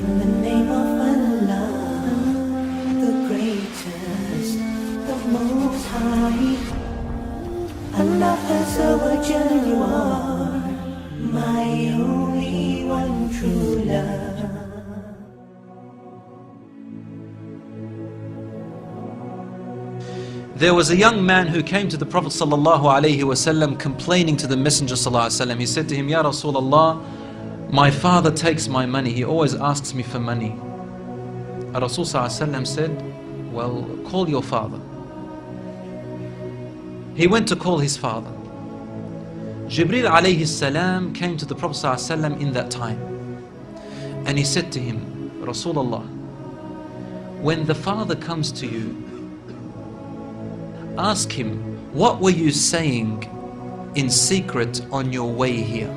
In the name of Allah, the greatest, the most high. Allah Azza wa Jalla, you are my only one true love. There was a young man who came to the Prophet ﷺ complaining to the Messenger ﷺ. He said to him, Ya Rasulullah, my father takes my money. He always asks me for money. Rasul ﷺ said, well, call your father. He went to call his father. Jibreel alayhi salam came to the Prophet ﷺ in that time. And he said to him, Rasulullah, when the father comes to you, ask him, what were you saying in secret on your way here?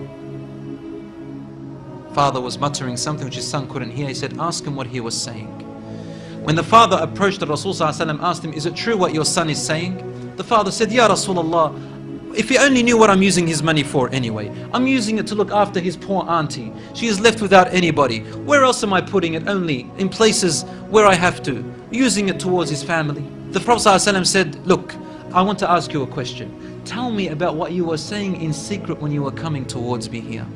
Father was muttering something which his son couldn't hear. He said, ask him what he was saying. When the father approached the Rasul ﷺ, asked him, is it true what your son is saying? The father said, Ya Rasulullah, if he only knew what I'm using his money for anyway. I'm using it to look after his poor auntie. She is left without anybody. Where else am I putting it? Only in places where I have to. Using it towards his family. The Prophet ﷺ said, look, I want to ask you a question. Tell me about what you were saying in secret when you were coming towards me here.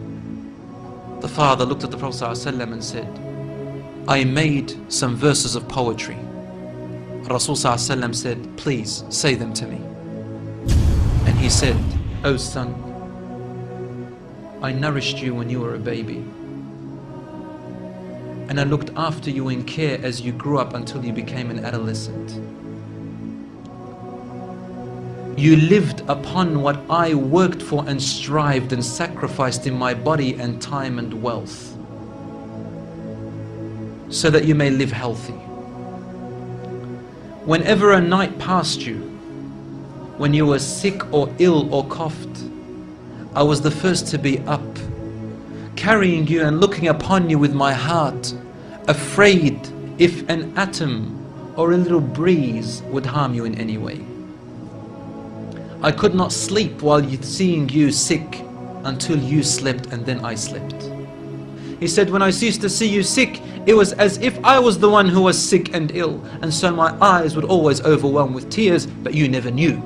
The father looked at the Prophet ﷺ and said, I made some verses of poetry. Rasul ﷺ said, please say them to me. And he said, oh son, I nourished you when you were a baby. And I looked after you in care as you grew up until you became an adolescent. You lived upon what I worked for and strived and sacrificed in my body and time and wealth, so that you may live healthy. Whenever a night passed you, when you were sick or ill or coughed, I was the first to be up, carrying you and looking upon you with my heart, afraid if an atom or a little breeze would harm you in any way. I could not sleep while seeing you sick until you slept, and then I slept. He said, when I used to see you sick, it was as if I was the one who was sick and ill, and so my eyes would always overwhelm with tears, but you never knew.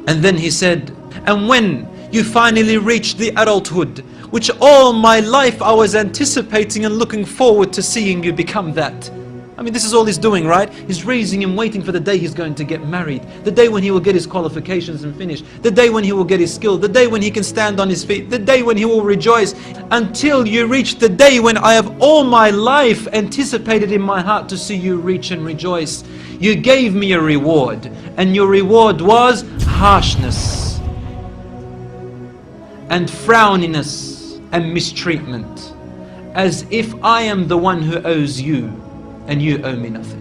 And then he said, and when you finally reached the adulthood, which all my life I was anticipating and looking forward to seeing you become that. I mean, this is all he's doing, right? He's raising him, waiting for the day he's going to get married, the day when he will get his qualifications and finish, the day when he will get his skill, the day when he can stand on his feet, the day when he will rejoice, until you reach the day when I have all my life anticipated in my heart to see you reach and rejoice. You gave me a reward, and your reward was harshness and frowniness and mistreatment, as if I am the one who owes you and you owe me nothing.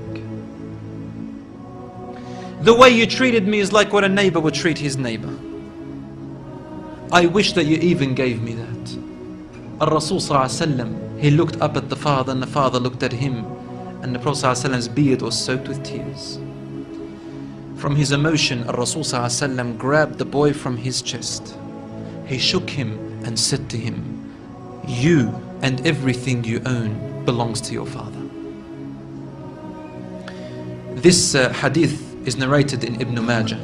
The way you treated me is like what a neighbor would treat his neighbor. I wish that you even gave me that. Al-Rasul ﷺ, he looked up at the father, and the father looked at him, and the Prophet ﷺ's beard was soaked with tears. From his emotion, Al-Rasul ﷺ grabbed the boy from his chest. He shook him and said to him, you and everything you own belongs to your father. This hadith is narrated in Ibn Majah.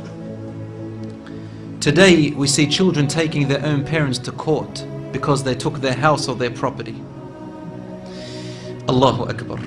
Today we see children taking their own parents to court because they took their house or their property. Allahu Akbar.